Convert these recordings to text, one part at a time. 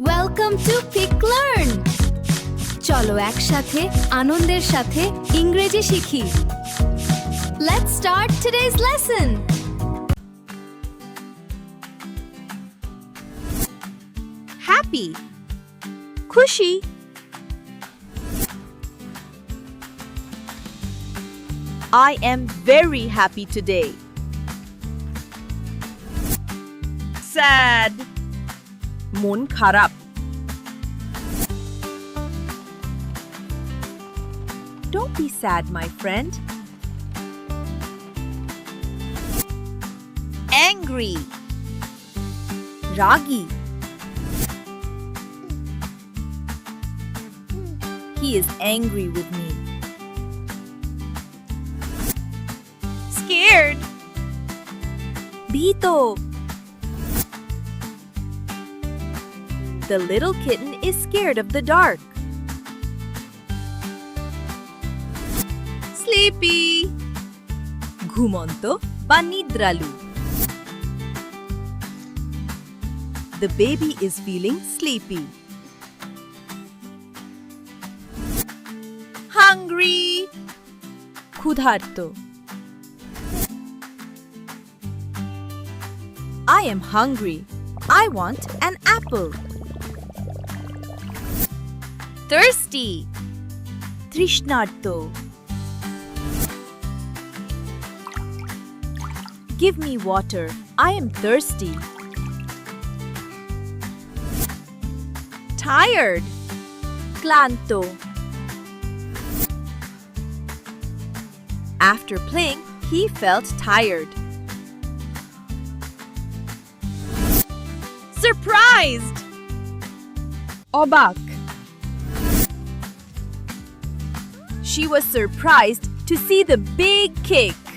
Welcome to PicLearn. চলো একসাথে আনন্দের সাথে ইংরেজি শিখি। Let's start today's lesson. Happy, খুশি। I am very happy today. Sad, মন খারাপ। Don't be sad, my friend. Angry, ragi. He is angry with me. Scared, ভীত। The little kitten is scared of the dark. Sleepy, ঘুমন্ত বা নিদ্রালু। The baby is feeling sleepy. Hungry, ক্ষুধার্ত। I am hungry. I want an apple. Thirsty, তৃষ্ণার্ত। Give me water. I am thirsty. Tired, ক্লান্ত। After playing, he felt tired. Surprised, অবাক। She was surprised to see the big cake.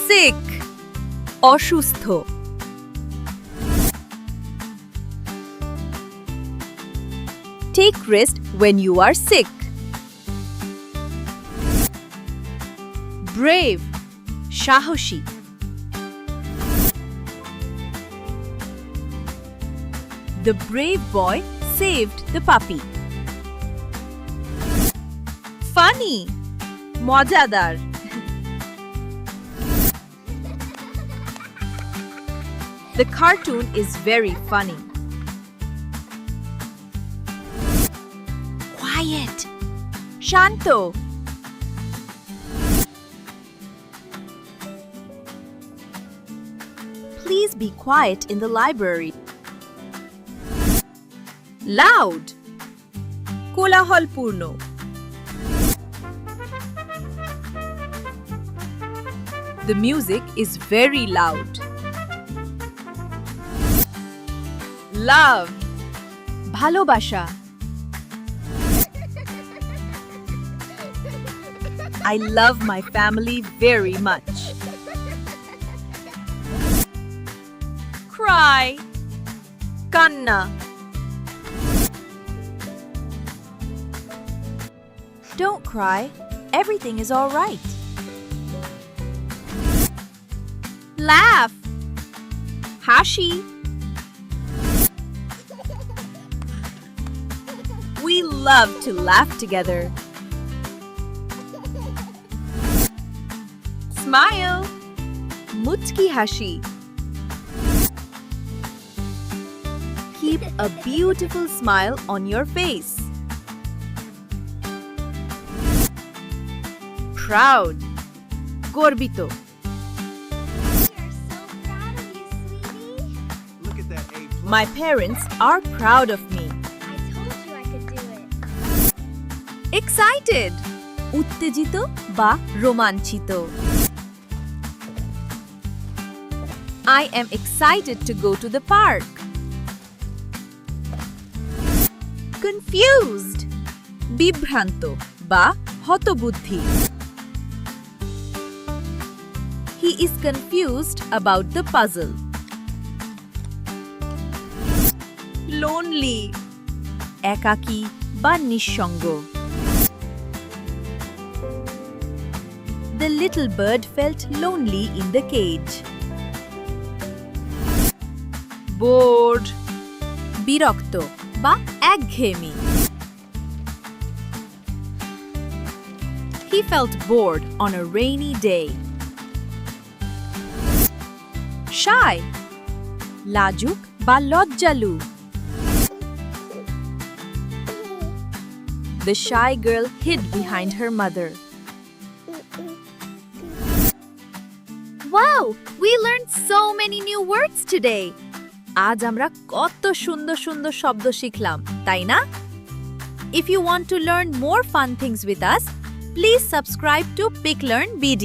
Sick, অসুস্থ। Take rest when you are sick. Brave, সাহসী। The brave boy saved the puppy. Funny, মজাদার। The cartoon is very funny. Quiet, Shanto. Please be quiet in the library. Loud, কোলাহলপূর্ণ। The music is very loud. Love, ভালোবাসা। I love my family very much. Cry, কান্না। Don't cry. Everything is all right. Laugh, হাসি। We love to laugh together. Smile, মুচকি হাসি। Keep a beautiful smile on your face. Proud, গর্বিত। My parents are proud of me. I told you I could do it. Excited, উত্তেজিত বা রোমাঞ্চিত। I am excited to go to the park. Confused, বিভ্রান্ত বা হতবুদ্ধি। He is confused about the puzzle. Lonely, একাকী বা নিঃসঙ্গ। The little bird felt lonely in the cage. bored বিরক্ত বা একঘেয়েমি He felt bored on a rainy day. Shy লাজুক বা লজ্জালু The shy girl hid behind her mother. Wow, we learned so many new words today. আজ আমরা কত সুন্দর সুন্দর শব্দ শিখলাম তাই না If you want to learn more fun things with us, please subscribe to PicLearn BD.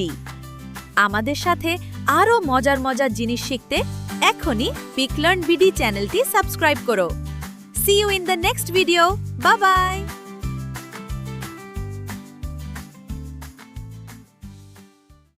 আমাদের সাথে আরো মজার মজার জিনিস শিখতে এখনি PicLearn BD চ্যানেলটি সাবস্ক্রাইব করো See you in the next video. Bye bye.